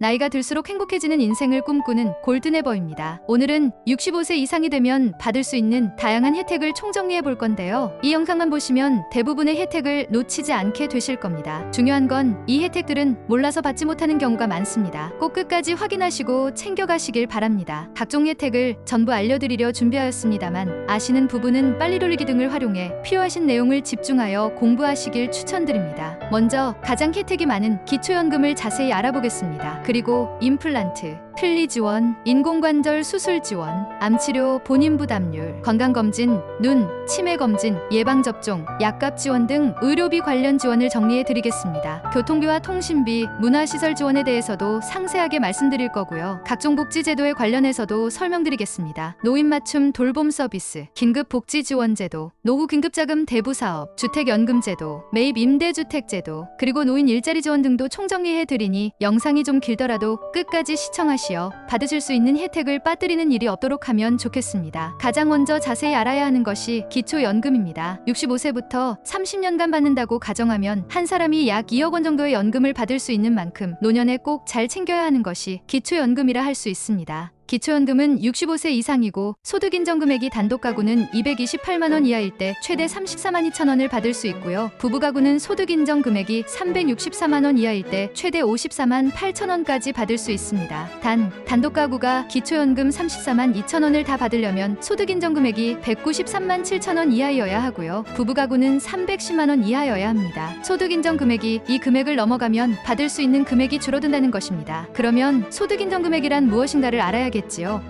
나이가 들수록 행복해지는 인생을 꿈꾸는 골든에버입니다. 오늘은 65세 이상이 되면 받을 수 있는 다양한 혜택을 총정리해 볼 건데요. 이 영상만 보시면 대부분의 혜택을 놓치지 않게 되실 겁니다. 중요한 건 이 혜택들은 몰라서 받지 못하는 경우가 많습니다. 꼭 끝까지 확인하시고 챙겨가시길 바랍니다. 각종 혜택을 전부 알려드리려 준비하였습니다만 아시는 부분은 빨리 돌리기 등을 활용해 필요하신 내용을 집중하여 공부하시길 추천드립니다. 먼저 가장 혜택이 많은 기초연금을 자세히 알아보겠습니다. 그리고 임플란트, 틀니 지원, 인공관절 수술 지원, 암치료 본인 부담률, 건강검진, 눈, 치매 검진, 예방접종, 약값 지원 등 의료비 관련 지원을 정리해 드리겠습니다. 교통비와 통신비, 문화시설 지원에 대해서도 상세하게 말씀드릴 거고요. 각종 복지제도에 관련해서도 설명드리겠습니다. 노인 맞춤 돌봄 서비스, 긴급복지지원제도, 노후 긴급자금 대부사업, 주택연금제도, 매입 임대주택제도, 그리고 노인 일자리 지원 등도 총정리해 드리니 영상이 좀 길더라도 끝까지 시청하시오. 받으실 수 있는 혜택을 빠뜨리는 일이 없도록 하면 좋겠습니다. 가장 먼저 자세히 알아야 하는 것이 기초연금입니다. 65세부터 30년간 받는다고 가정하면 한 사람이 약 2억 원 정도의 연금을 받을 수 있는 만큼 노년에 꼭 잘 챙겨야 하는 것이 기초연금이라 할 수 있습니다. 기초연금은 65세 이상이고 소득인정금액이 단독가구는 228만 원 이하일 때 최대 34만 2천 원을 받을 수 있고요. 부부가구는 소득인정금액이 364만 원 이하일 때 최대 54만 8천 원까지 받을 수 있습니다. 단, 단독가구가 기초연금 34만 2천 원을 다 받으려면 소득인정금액이 193만 7천 원 이하여야 하고요. 부부가구는 310만 원 이하여야 합니다. 소득인정금액이 이 금액을 넘어가면 받을 수 있는 금액이 줄어든다는 것입니다. 그러면 소득인정금액이란 무엇인가를 알아야겠습니다.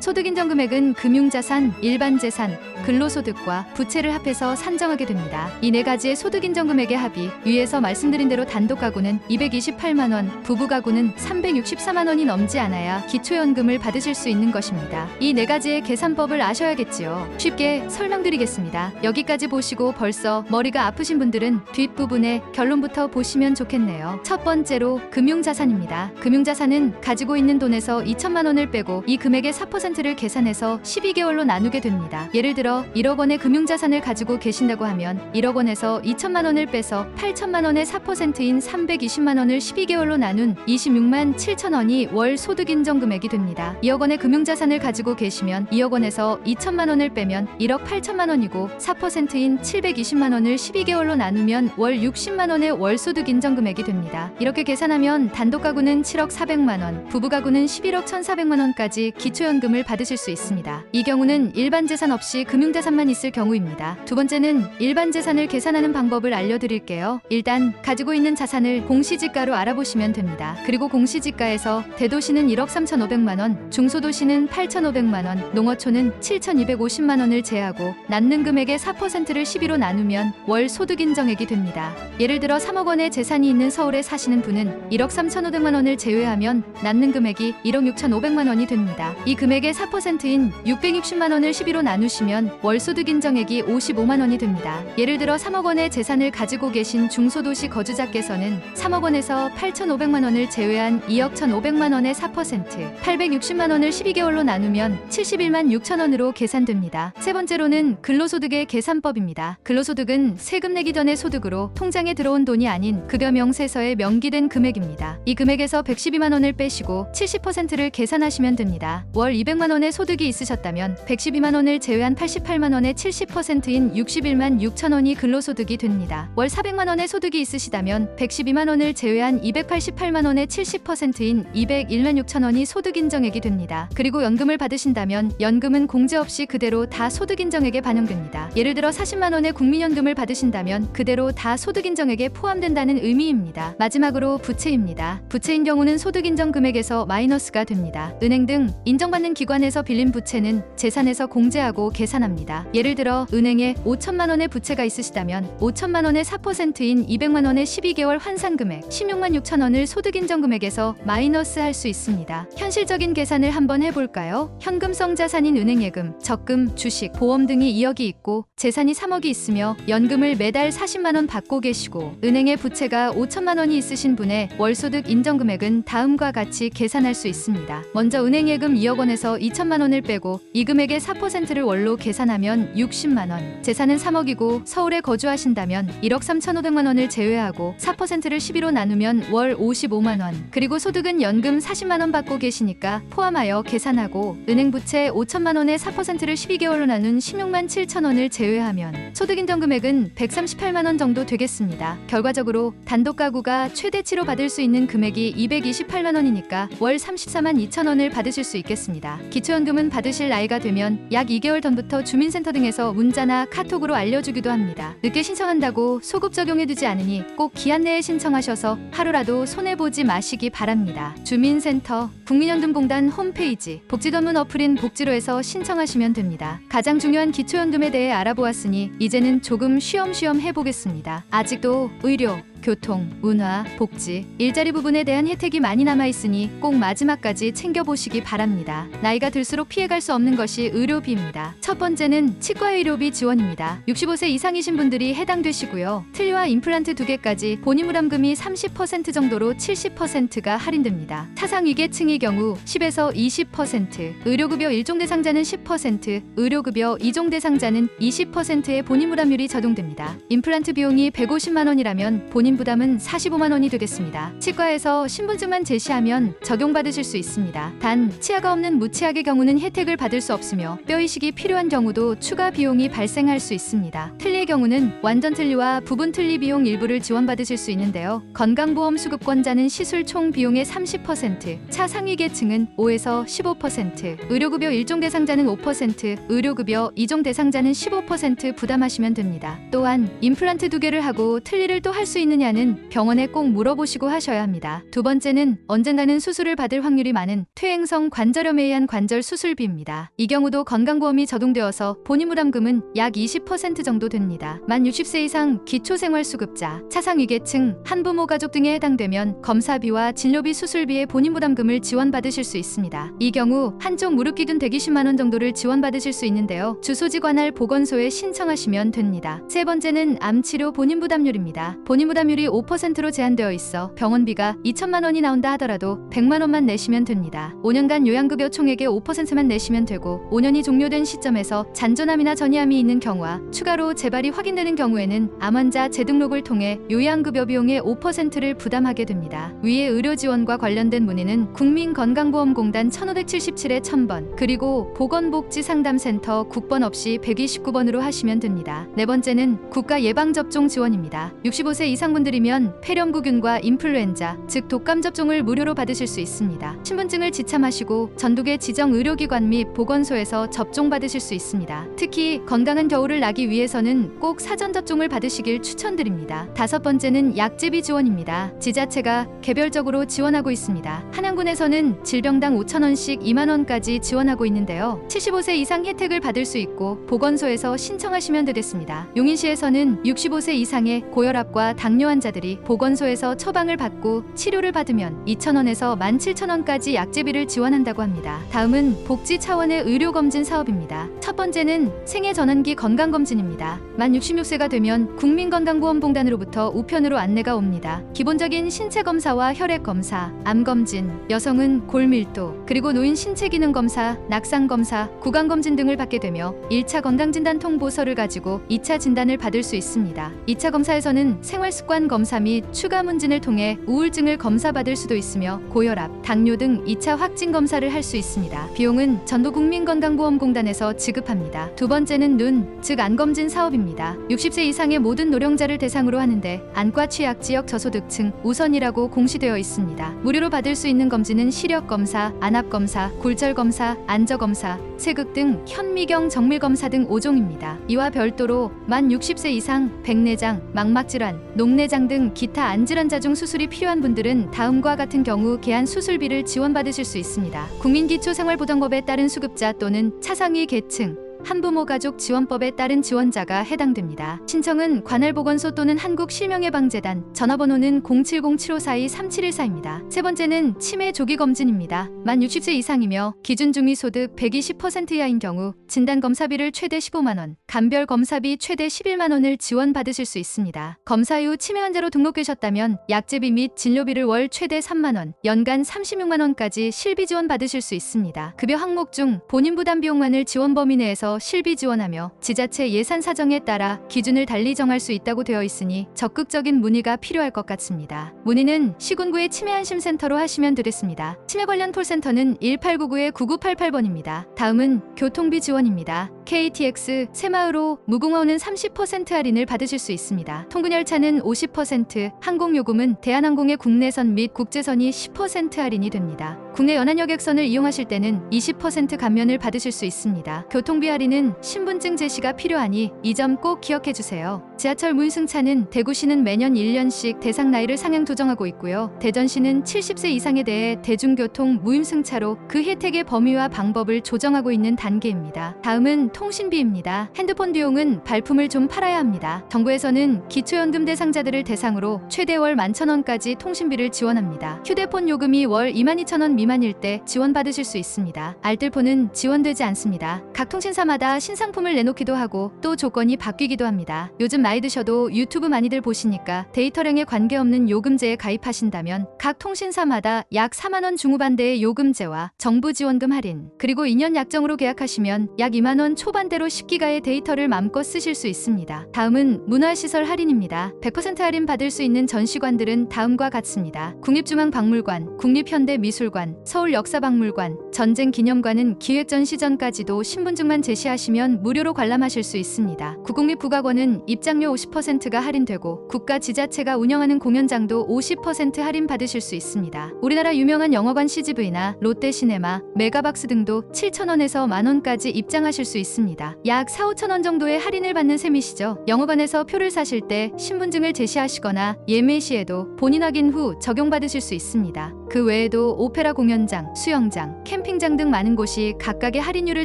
소득인정금액은 금융자산, 일반재산, 근로소득과 부채를 합해서 산정하게 됩니다. 이 네 가지의 소득인정금액의 합이 위에서 말씀드린 대로 단독가구는 228만 원, 부부가구는 364만 원이 넘지 않아야 기초연금을 받으실 수 있는 것입니다. 이 네 가지의 계산법을 아셔야겠지요. 쉽게 설명드리겠습니다. 여기까지 보시고 벌써 머리가 아프신 분들은 뒷부분에 결론부터 보시면 좋겠네요. 첫 번째로 금융자산입니다. 금융자산은 가지고 있는 돈에서 2천만 원을 빼고 이 금액의 4%를 계산해서 12개월로 나누게 됩니다. 예를 들어 1억 원의 금융자산을 가지고 계신다고 하면 1억 원에서 2천만 원을 빼서 8천만 원의 4%인 320만 원을 12개월로 나눈 26만 7천 원이 월 소득인정금액이 됩니다. 2억 원의 금융자산을 가지고 계시면 2억 원에서 2천만 원을 빼면 1억 8천만 원이고 4%인 720만 원을 12개월로 나누면 월 60만 원의 월 소득인정금액이 됩니다. 이렇게 계산하면 단독가구는 7억 400만 원, 부부가구는 11억 1,400만 원까지 기초연금을 받으실 수 있습니다. 이 경우는 일반 재산 없이 금융자산만 있을 경우입니다. 두 번째는 일반 재산을 계산하는 방법을 알려드릴게요. 일단 가지고 있는 자산을 공시지가로 알아보시면 됩니다. 그리고 공시지가에서 대도시는 1억 3,500만 원, 중소도시는 8,500만 원, 농어촌은 7,250만 원을 제하고 낳는 금액의 4%를 12로 나누면 월 소득인정액이 됩니다. 예를 들어 3억 원의 재산이 있는 서울에 사시는 분은 1억 3,500만 원을 제외하면 낳는 금액이 1억 6,500만 원이 됩니다. 이 금액의 4%인 660만 원을 12로 나누시면 월 소득인정액이 55만 원이 됩니다. 예를 들어 3억 원의 재산을 가지고 계신 중소도시 거주자께서는 3억 원에서 8,500만 원을 제외한 2억 1,500만 원의 4%, 860만 원을 12개월로 나누면 71만 6천 원으로 계산됩니다. 세 번째로는 근로소득의 계산법입니다. 근로소득은 세금 내기 전의 소득으로 통장에 들어온 돈이 아닌 급여 명세서에 명기된 금액입니다. 이 금액에서 112만 원을 빼시고 70%를 계산하시면 됩니다. 월 200만 원의 소득이 있으셨다면 112만 원을 제외한 88만 원의 70%인 61만 6천 원이 근로소득이 됩니다. 월 400만 원의 소득이 있으시다면 112만 원을 제외한 288만 원의 70%인 201만 6천 원이 소득인정액이 됩니다. 그리고 연금을 받으신다면 연금은 공제 없이 그대로 다 소득인정액에 반영됩니다. 예를 들어 40만 원의 국민연금을 받으신다면 그대로 다 소득인정액에 포함된다는 의미입니다. 마지막으로 부채입니다. 부채인 경우는 소득인정금액에서 마이너스가 됩니다. 은행 등 인정받는 기관에서 빌린 부채는 재산에서 공제하고 계산합니다. 예를 들어 은행에 5천만 원의 부채가 있으시다면 5천만 원의 4%인 200만 원의 12개월 환산금액 16만 6천 원을 소득인정금액에서 마이너스 할 수 있습니다. 현실적인 계산을 한번 해볼까요? 현금성 자산인 은행예금, 적금, 주식, 보험 등이 2억이 있고 재산이 3억이 있으며 연금을 매달 40만 원 받고 계시고 은행에 부채가 5천만 원이 있으신 분의 월소득 인정금액은 다음과 같이 계산할 수 있습니다. 먼저 은행예금 2억 원에서 2천만 원을 빼고 이 금액의 4%를 월로 계산하면 60만 원. 재산은 3억이고 서울에 거주하신다면 1억 3,500만 원을 제외하고 4%를 12로 나누면 월 55만 원. 그리고 소득은 연금 40만 원 받고 계시니까 포함하여 계산하고 은행 부채 5천만 원의 4%를 12개월로 나눈 16만 7천 원을 제외하면 소득 인정 금액은 138만 원 정도 되겠습니다. 결과적으로 단독 가구가 최대치로 받을 수 있는 금액이 228만 원이니까 월 34만 2천 원을 받으실 수 있겠습니다. 기초연금은 받으실 나이가 되면 약 2개월 전부터 주민센터 등에서 문자나 카톡으로 알려주기도 합니다. 늦게 신청한다고 소급 적용해두지 않으니 꼭 기한 내에 신청하셔서 하루라도 손해보지 마시기 바랍니다. 주민센터, 국민연금공단 홈페이지, 복지전문 어플인 복지로에서 신청하시면 됩니다. 가장 중요한 기초연금에 대해 알아보았으니 이제는 조금 쉬엄쉬엄 해보겠습니다. 아직도 의료, 교통, 문화, 복지, 일자리 부분에 대한 혜택이 많이 남아있으니 꼭 마지막까지 챙겨보시기 바랍니다. 나이가 들수록 피해갈 수 없는 것이 의료비입니다. 첫 번째는 치과 의료비 지원입니다. 65세 이상이신 분들이 해당되시고요. 틀니와 임플란트 2개까지 본인부담금이 30% 정도로 70%가 할인됩니다. 차상위계층의 경우 10에서 20%, 의료급여 1종 대상자는 10%, 의료급여 2종 대상자는 20%의 본인부담률이 적용됩니다. 임플란트 비용이 150만 원이라면 본인 부담은 45만 원이 되겠습니다. 치과에서 신분증만 제시하면 적용받으실 수 있습니다. 단 치아가 없는 무치아의 경우는 혜택을 받을 수 없으며 뼈 이식이 필요한 경우도 추가 비용이 발생할 수 있습니다. 틀니의 경우는 완전 틀니와 부분 틀니 비용 일부를 지원받으실 수 있는데요. 건강보험 수급권자는 시술 총 비용의 30%, 차상위 계층은 5에서 15%, 의료급여 1종 대상자는 5%, 의료급여 2종 대상자는 15% 부담하시면 됩니다. 또한 임플란트 2개를 하고 틀니를 또 할 수 있느냐는 병원에 꼭 물어보시고 하셔야 합니다. 두 번째는 언젠가는 수술을 받을 확률이 많은 퇴행성 관절염에 의한 관절 수술비입니다. 이 경우도 건강보험이 적용되어서 본인 부담금은 약 20% 정도 됩니다. 만 60세 이상 기초생활수급자, 차상위계층, 한부모 가족 등에 해당되면 검사비와 진료비 수술비의 본인 부담금을 지원받으실 수 있습니다. 이 경우 한쪽 무릎 기준 120만 원 정도를 지원받으실 수 있는데요. 주소지 관할 보건소에 신청하시면 됩니다. 세 번째는 암치료 본인 부담률입니다. 본인 부담률이 5%로 제한되어 있어 병원비가 2천만 원이 나온다 하더라도 100만 원만 내시면 됩니다. 5년간 요양급여 총액의 5%만 내시면 되고 5년이 종료된 시점에서 잔존암이나 전이암이 있는 경우와 추가로 재발이 확인되는 경우에는 암환자 재등록을 통해 요양급여 비용의 5%를 부담하게 됩니다. 위의 의료지원과 관련된 문의는 국민건강보험공단 1577에 1000번 그리고 보건복지상담센터 국번 없이 129번으로 하시면 됩니다. 네 번째는 국가예방접종 지원입니다. 65세 이상 분들이면 폐렴구균과 인플루엔자, 즉 독감 접종을 무료로 받으실 수 있습니다. 신분증을 지참하시고 전국의 지정 의료기관 및 보건소에서 접종받으실 수 있습니다. 특히 건강한 겨울을 나기 위해서는 꼭 사전 접종을 받으시길 추천드립니다. 다섯 번째는 약제비 지원입니다. 지자체가 개별적으로 지원하고 있습니다. 한양군에서는 질병당 5,000원씩 2만 원까지 지원하고 있는데요. 75세 이상 혜택을 받을 수 있고 보건소에서 신청하시면 되겠습니다. 용인시에서는 65세 이상의 고혈압과 당뇨 환자들이 보건소에서 처방을 받고 치료를 받으면 2,000원에서 17,000원까지 약제비를 지원한다고 합니다. 다음은 복지 차원의 의료검진 사업입니다. 첫 번째는 생애전환기 건강검진입니다. 만 66세가 되면 국민건강보험공단으로부터 우편으로 안내가 옵니다. 기본적인 신체검사와 혈액검사, 암검진, 여성은 골밀도, 그리고 노인 신체기능검사, 낙상검사, 구강검진 등을 받게 되며 1차 건강진단 통보서를 가지고 2차 진단을 받을 수 있습니다. 2차 검사에서는 생활습관 검사 및 추가 문진을 통해 우울증을 검사받을 수도 있으며 고혈압, 당뇨 등 2차 확진 검사를 할 수 있습니다. 비용은 전국국민건강보험공단에서 지급합니다. 두 번째는 눈, 즉 안검진 사업입니다. 60세 이상의 모든 노령자를 대상으로 하는데 안과 취약 지역 저소득층 우선이라고 공시되어 있습니다. 무료로 받을 수 있는 검진은 시력검사, 안압검사, 골절검사, 안저검사, 세극 등 현미경 정밀검사 등 5종입니다. 이와 별도로 만 60세 이상 백내장, 망막질환, 녹내장 등 기타 안질환자 중 수술이 필요한 분들은 다음과 같은 경우 개한 수술비를 지원받으실 수 있습니다. 국민기초생활보장법에 따른 수급자 또는 차상위 계층, 한부모 가족 지원법에 따른 지원자가 해당됩니다. 신청은 관할보건소 또는 한국실명예방재단, 전화번호는 070-7542-3714입니다. 세 번째는 치매 조기 검진입니다. 만 60세 이상이며 기준 중위소득 120% 이하인 경우 진단검사비를 최대 15만원, 감별 검사비 최대 11만원을 지원받으실 수 있습니다. 검사 이후 치매 환자로 등록되셨다면 약제비 및 진료비를 월 최대 3만원, 연간 36만원까지 실비 지원 받으실 수 있습니다. 급여 항목 중 본인 부담 비용만을 지원 범위 내에서 실비 지원하며 지자체 예산 사정에 따라 기준을 달리 정할 수 있다고 되어 있으니 적극적인 문의가 필요할 것 같습니다. 문의는 시군구의 치매안심센터로 하시면 되겠습니다. 치매 관련 콜센터는 1899-9988번입니다. 다음은 교통비 지원입니다. KTX, 새마을호, 무궁화호는 30% 할인을 받으실 수 있습니다. 통근열차는 50%, 항공요금은 대한항공의 국내선 및 국제선이 10% 할인이 됩니다. 국내 연안여객선을 이용하실 때는 20% 감면을 받으실 수 있습니다. 교통비 할인은 신분증 제시가 필요하니 이 점 꼭 기억해 주세요. 지하철 무임승차는 대구시는 매년 1년씩 대상 나이를 상향 조정하고 있고요. 대전시는 70세 이상에 대해 대중교통 무임승차로 그 혜택의 범위와 방법을 조정하고 있는 단계입니다. 다음은 통신비입니다. 핸드폰 비용은 발품을 좀 팔아야 합니다. 정부에서는 기초연금 대상자들을 대상으로 최대 월 11,000원까지 통신비를 지원합니다. 휴대폰 요금이 월 22,000원 미만일 때 지원받으실 수 있습니다. 알뜰폰은 지원되지 않습니다. 각 통신사마다 신상품을 내놓기도 하고 또 조건이 바뀌기도 합니다. 요즘 나이 드셔도 유튜브 많이들 보시니까 데이터량에 관계없는 요금제에 가입하신다면 각 통신사마다 약 4만원 중후반대의 요금제와 정부 지원금 할인, 그리고 2년 약정으로 계약하시면 약 2만원 초반대로 10기가의 데이터를 맘껏 쓰실 수 있습니다. 다음은 문화시설 할인입니다. 100% 할인 받을 수 있는 전시관들은 다음과 같습니다. 국립중앙박물관, 국립현대미술관, 서울역사박물관, 전쟁기념관은 기획전시전까지도 신분증만 제시하시면 무료로 관람하실 수 있습니다. 국공립국악원은 입장료 50%가 할인되고 국가 지자체가 운영하는 공연장도 50% 할인 받으실 수 있습니다. 우리나라 유명한 영화관 CGV나 롯데시네마, 메가박스 등도 7,000원에서 만원까지 입장하실 수 있습니다. 약 4-5천원 정도의 할인을 받는 셈이시죠. 영화관에서 표를 사실 때 신분증을 제시하시거나 예매 시에도 본인 확인 후 적용받으실 수 있습니다. 그 외에도 오페라 공연장, 수영장, 캠핑장 등 많은 곳이 각각의 할인율을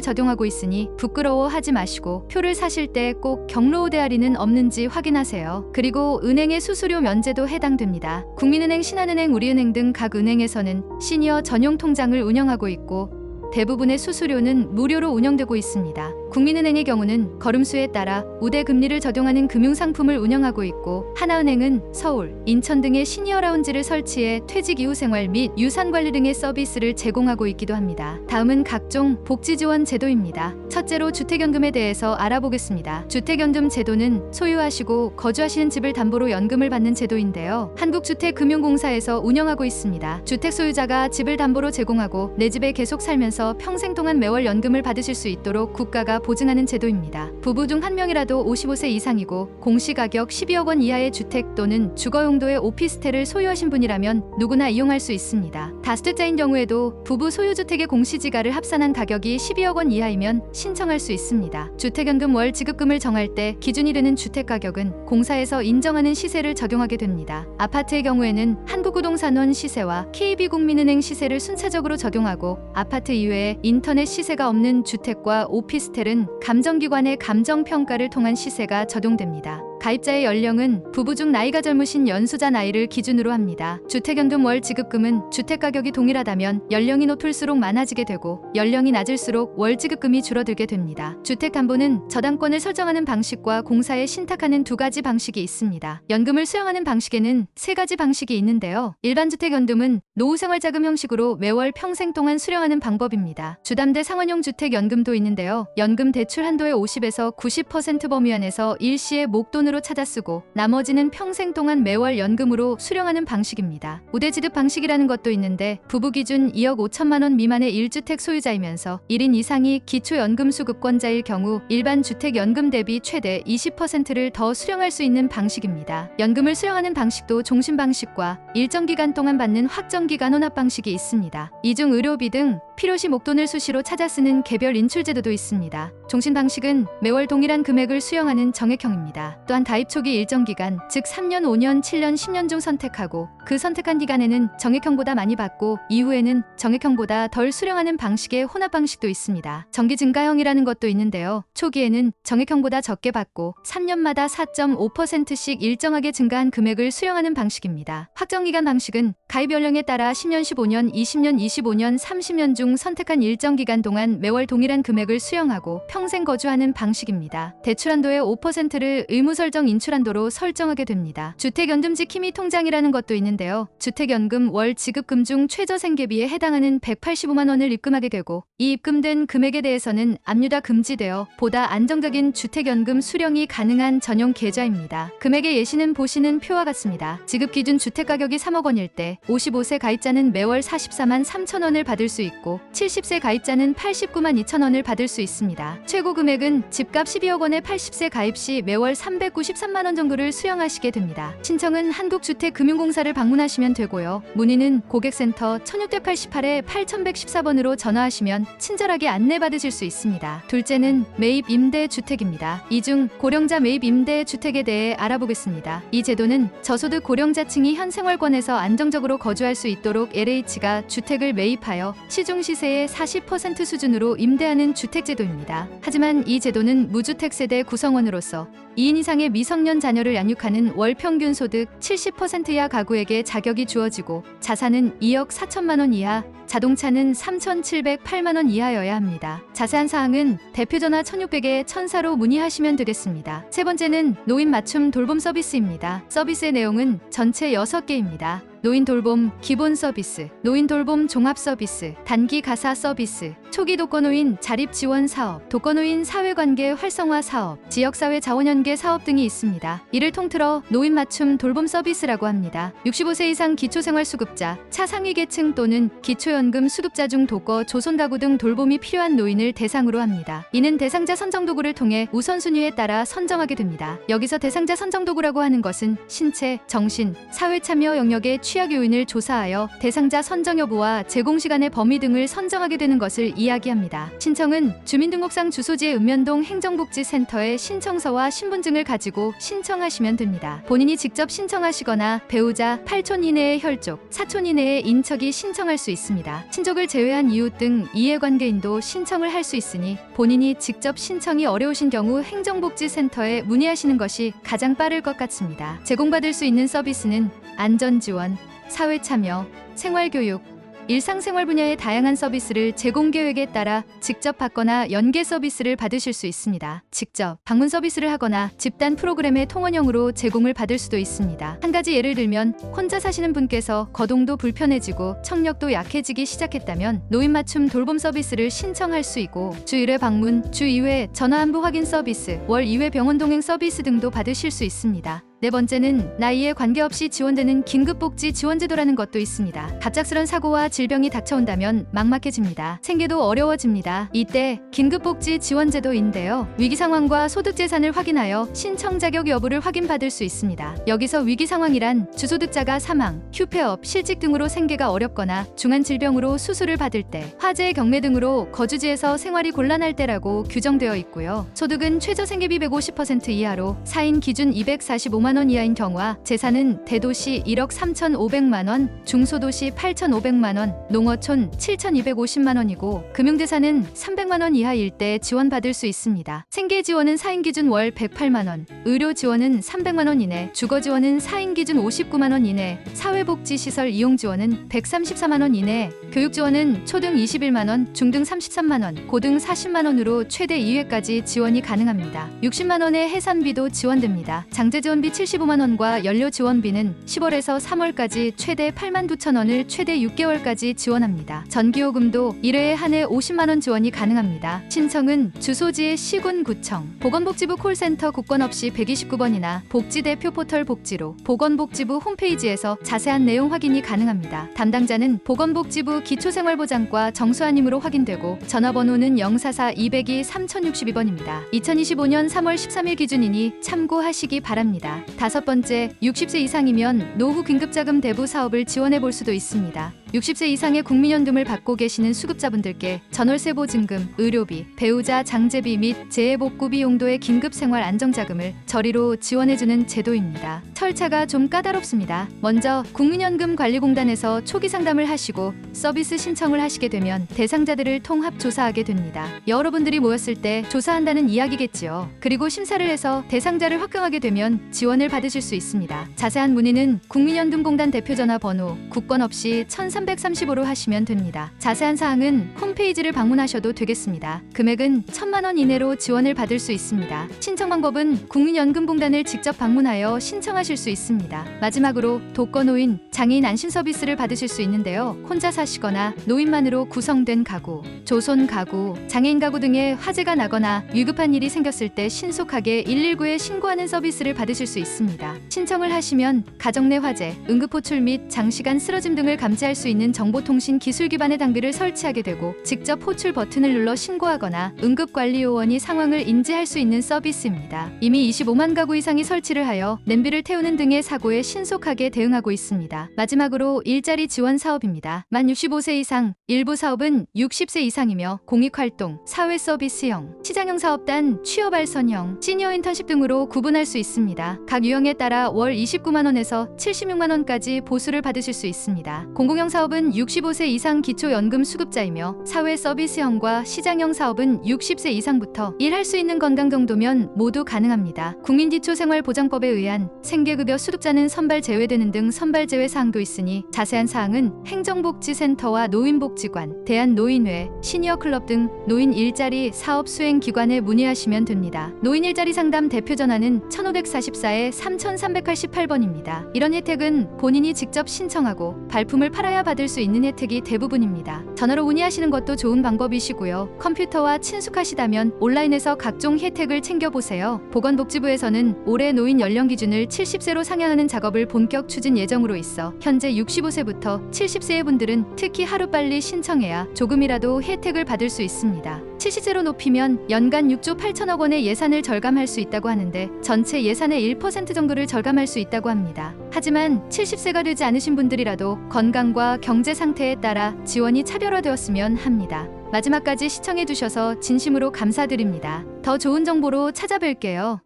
적용하고 있으니 부끄러워하지 마시고 표를 사실 때 꼭 경로우대 할인은 없는지 확인하세요. 그리고 은행의 수수료 면제도 해당됩니다. 국민은행, 신한은행, 우리은행 등 각 은행에서는 시니어 전용 통장을 운영하고 있고 대부분의 수수료는 무료로 운영되고 있습니다. 국민은행의 경우는 걸음수에 따라 우대 금리를 적용하는 금융상품을 운영하고 있고 하나은행은 서울, 인천 등의 시니어 라운지를 설치해 퇴직 이후 생활 및 유산관리 등의 서비스를 제공하고 있기도 합니다. 다음은 각종 복지지원 제도입니다. 첫째로 주택연금에 대해서 알아보겠습니다. 주택연금 제도는 소유하시고 거주하시는 집을 담보로 연금을 받는 제도인데요. 한국주택금융공사에서 운영하고 있습니다. 주택 소유자가 집을 담보로 제공하고 내 집에 계속 살면서 평생 동안 매월 연금을 받으실 수 있도록 국가가 보증하는 제도입니다. 부부 중 한 명이라도 55세 이상이고 공시가격 12억 원 이하의 주택 또는 주거용도의 오피스텔을 소유하신 분이라면 누구나 이용할 수 있습니다. 다주택자인 경우에도 부부 소유주택의 공시지가를 합산한 가격이 12억 원 이하이면 신청할 수 있습니다. 주택연금 월 지급금을 정할 때 기준이 되는 주택가격은 공사에서 인정하는 시세를 적용하게 됩니다. 아파트의 경우에는 한국부동산원 시세와 KB국민은행 시세를 순차적으로 적용하고 아파트 이외에 인터넷 시세가 없는 주택과 오피스텔은 감정기관의 감정평가를 통한 시세가 적용됩니다. 가입자의 연령은 부부 중 나이가 젊으신 연소자 나이를 기준으로 합니다. 주택연금 월 지급금은 주택가격이 동일하다면 연령이 높을수록 많아지게 되고 연령이 낮을수록 월 지급금이 줄어들게 됩니다. 주택담보는 저당권을 설정하는 방식과 공사에 신탁하는 두 가지 방식이 있습니다. 연금을 수령하는 방식에는 세 가지 방식이 있는데요. 일반주택연금은 노후생활자금 형식으로 매월 평생 동안 수령하는 방법입니다. 주담대 상환용 주택연금도 있는데요. 연금 대출 한도의 50에서 90% 범위 안에서 일시에 목돈으로 찾아 쓰고 나머지는 평생 동안 매월 연금으로 수령하는 방식입니다. 우대지급 방식이라는 것도 있는데 부부 기준 2억 5천만 원 미만의 1주택 소유자이면서 1인 이상이 기초연금 수급권자일 경우 일반 주택연금 대비 최대 20%를 더 수령할 수 있는 방식입니다. 연금을 수령하는 방식도 종신 방식과 일정 기간 동안 받는 확정기간 혼합 방식이 있습니다. 이중 의료비 등 필요시 목돈을 수시로 찾아 쓰는 개별 인출제도도 있습니다. 종신 방식은 매월 동일한 금액을 수령하는 정액형입니다. 또한 가입 초기 일정 기간, 즉 3년, 5년, 7년, 10년 중 선택하고 그 선택한 기간에는 정액형보다 많이 받고 이후에는 정액형보다 덜 수령하는 방식의 혼합 방식도 있습니다. 정기 증가형이라는 것도 있는데요. 초기에는 정액형보다 적게 받고 3년마다 4.5%씩 일정하게 증가한 금액을 수령하는 방식입니다. 확정기간 방식은 가입 연령에 따라 10년, 15년, 20년, 25년, 30년 중 선택한 일정 기간 동안 매월 동일한 금액을 수령하고 평생 거주하는 방식입니다. 대출한도의 5%를 의무설정 인출한도로 설정하게 됩니다. 주택연금직 희미 통장이라는 것도 있는데요. 주택연금 월 지급금 중 최저 생계비에 해당하는 185만 원을 입금하게 되고 이 입금된 금액에 대해서는 압류가 금지되어 보다 안정적인 주택연금 수령이 가능한 전용 계좌입니다. 금액의 예시는 보시는 표와 같습니다. 지급 기준 주택가격이 3억 원일 때 55세 가입자는 매월 44만 3천 원을 받을 수 있고 70세 가입자는 89만 2천 원을 받을 수 있습니다. 최고 금액은 집값 12억 원에 80세 가입 시 매월 393만 원 정도를 수령하시게 됩니다. 신청은 한국주택금융공사를 방문하시면 되고요. 문의는 고객센터 1688-8114번으로 전화하시면 친절하게 안내받으실 수 있습니다. 둘째는 매입 임대주택입니다. 이 중 고령자 매입 임대주택에 대해 알아보겠습니다. 이 제도는 저소득 고령자층이 현 생활권에서 안정적으로 거주할 수 있도록 LH가 주택을 매입하여 시중 시세의 40% 수준으로 임대하는 주택제도입니다. 하지만 이 제도는 무주택 세대 구성원으로서 2인 이상의 미성년 자녀를 양육하는 월 평균 소득 70% 이하 가구에게 자격이 주어지고 자산은 2억 4천만 원 이하, 자동차는 3,708만 원 이하여야 합니다. 자세한 사항은 대표전화 1600에 1004로 문의하시면 되겠습니다. 세 번째는 노인 맞춤 돌봄 서비스입니다. 서비스의 내용은 전체 6개입니다. 노인 돌봄 기본 서비스, 노인 돌봄 종합 서비스, 단기 가사 서비스, 초기 독거노인 자립 지원 사업, 독거노인 사회관계 활성화 사업, 지역사회 자원연계 사업 등이 있습니다. 이를 통틀어 노인 맞춤 돌봄 서비스라고 합니다. 65세 이상 기초생활수급자, 차상위 계층 또는 기초연금 수급자 중 독거, 조손가구 등 돌봄이 필요한 노인을 대상으로 합니다. 이는 대상자 선정 도구를 통해 우선순위에 따라 선정하게 됩니다. 여기서 대상자 선정 도구라고 하는 것은 신체, 정신, 사회참여 영역의 취약 요인을 조사하여 대상자 선정 여부와 제공시간의 범위 등을 선정하게 되는 것을 이야기합니다. 신청은 주민등록상 주소지의 읍면동 행정복지센터에 신청서와 신분증을 가지고 신청하시면 됩니다. 본인이 직접 신청하시거나 배우자, 8촌 이내의 혈족, 4촌 이내의 인척이 신청할 수 있습니다. 친족을 제외한 이웃 등 이해관계인도 신청을 할 수 있으니 본인이 직접 신청이 어려우신 경우 행정복지센터에 문의하시는 것이 가장 빠를 것 같습니다. 제공받을 수 있는 서비스는 안전지원, 사회참여, 생활교육, 일상생활 분야의 다양한 서비스를 제공 계획에 따라 직접 받거나 연계 서비스를 받으실 수 있습니다. 직접 방문 서비스를 하거나 집단 프로그램의 통원형으로 제공을 받을 수도 있습니다. 한 가지 예를 들면 혼자 사시는 분께서 거동도 불편해지고 청력도 약해지기 시작했다면 노인 맞춤 돌봄 서비스를 신청할 수 있고 주 1회 방문, 주 2회 전화 안부 확인 서비스, 월 2회 병원 동행 서비스 등도 받으실 수 있습니다. 네 번째는 나이에 관계없이 지원되는 긴급복지 지원제도라는 것도 있습니다. 갑작스런 사고와 질병이 닥쳐온다면 막막해집니다. 생계도 어려워집니다. 이때 긴급복지 지원제도인데요. 위기상황과 소득재산을 확인하여 신청 자격 여부를 확인받을 수 있습니다. 여기서 위기상황이란 주소득자가 사망, 휴폐업, 실직 등으로 생계가 어렵거나 중한 질병으로 수술을 받을 때, 화재의 경매 등으로 거주지에서 생활이 곤란할 때라고 규정되어 있고요. 소득은 최저 생계비 150% 이하로 4인 기준 245만 원 이하인 경우와 재산은 대도시 1억 3,500만 원, 중소도시 8,500만 원, 농어촌 7,250만 원이고 금융재산은 300만 원 이하일 때 지원받을 수 있습니다. 생계 지원은 4인 기준 월 108만 원, 의료 지원은 300만 원 이내, 주거 지원은 4인 기준 59만 원 이내, 사회복지시설 이용 지원은 134만 원 이내, 교육 지원은 초등 21만 원, 중등 33만 원, 고등 40만 원으로 최대 2회까지 지원이 가능합니다. 60만 원의 해산비도 지원됩니다. 장제 지원비 75만 원과 연료 지원비는 10월에서 3월까지 최대 8만 9천 원을 최대 6개월까지 지원합니다. 전기요금도 1회에 한 해 50만 원 지원이 가능합니다. 신청은 주소지의 시군 구청, 보건복지부 콜센터 국번 없이 129번이나 복지대표 포털 복지로 보건복지부 홈페이지에서 자세한 내용 확인이 가능합니다. 담당자는 보건복지부 기초생활보장과 정수아님으로 확인되고 전화번호는 044-202-3062번입니다. 2025년 3월 13일 기준이니 참고하시기 바랍니다. 다섯 번째, 60세 이상이면 노후 긴급자금 대부 사업을 지원해 볼 수도 있습니다. 60세 이상의 국민연금을 받고 계시는 수급자분들께 전월세 보증금, 의료비, 배우자 장제비 및 재해복구비 용도의 긴급생활 안정자금을 저리로 지원해주는 제도입니다. 절차가 좀 까다롭습니다. 먼저 국민연금관리공단에서 초기 상담을 하시고 서비스 신청을 하시게 되면 대상자들을 통합 조사하게 됩니다. 여러분들이 모였을 때 조사한다는 이야기겠지요. 그리고 심사를 해서 대상자를 확정하게 되면 지원을 받으실 수 있습니다. 자세한 문의는 국민연금공단 대표전화번호 국번 없이 1335로 하시면 됩니다. 자세한 사항은 홈페이지를 방문하셔도 되겠습니다. 금액은 1,000만 원 이내로 지원을 받을 수 있습니다. 신청 방법은 국민연금공단을 직접 방문하여 신청하실 수 있습니다. 마지막으로 독거노인, 장애인 안심 서비스를 받으실 수 있는데요. 혼자 사시거나 노인만으로 구성된 가구, 조손 가구, 장애인 가구 등의 화재가 나거나 위급한 일이 생겼을 때 신속하게 119에 신고하는 서비스를 받으실 수 있습니다. 신청을 하시면 가정 내 화재, 응급호출 및 장시간 쓰러짐 등을 감지할 수 있는 정보통신 기술 기반의 장비를 설치하게 되고 직접 호출 버튼을 눌러 신고하거나 응급관리요원이 상황을 인지할 수 있는 서비스입니다. 이미 25만 가구 이상이 설치를 하여 냄비를 태우는 등의 사고에 신속하게 대응하고 있습니다. 마지막으로 일자리 지원 사업입니다. 만 65세 이상, 일부 사업은 60세 이상이며 공익활동, 사회서비스형, 시장형 사업단, 취업알선형, 시니어 인턴십 등으로 구분할 수 있습니다. 각 유형에 따라 월 29만 원에서 76만 원까지 보수를 받으실 수 있습니다. 공공형 사업은 65세 이상 기초연금 수급자이며 사회서비스형과 시장형 사업은 60세 이상부터 일할 수 있는 건강 정도면 모두 가능합니다. 국민기초생활보장법에 의한 생계급여 수급자는 선발 제외되는 등 선발 제외 사항도 있으니 자세한 사항은 행정복지센터와 노인복지관, 대한노인회, 시니어클럽 등 노인 일자리 사업 수행 기관에 문의하시면 됩니다. 노인 일자리 상담 대표 전화는 1544-3388번입니다. 이런 혜택은 본인이 직접 신청하고 발품을 팔아야 받을 수 있는 혜택이 대부분입니다. 전화로 문의하시는 것도 좋은 방법이시고요. 컴퓨터와 친숙하시다면 온라인에서 각종 혜택을 챙겨보세요. 보건복지부에서는 올해 노인 연령 기준을 70세로 상향하는 작업을 본격 추진 예정으로 있어 현재 65세부터 70세의 분들은 특히 하루빨리 신청해야 조금이라도 혜택을 받을 수 있습니다. 70세로 높이면 연간 6조 8천억 원의 예산을 절감할 수 있다고 하는데 전체 예산의 1% 정도를 절감할 수 있다고 합니다. 하지만 70세가 되지 않으신 분들이라도 건강과 경제 상태에 따라 지원이 차별화되었으면 합니다. 마지막까지 시청해주셔서 진심으로 감사드립니다. 더 좋은 정보로 찾아뵐게요.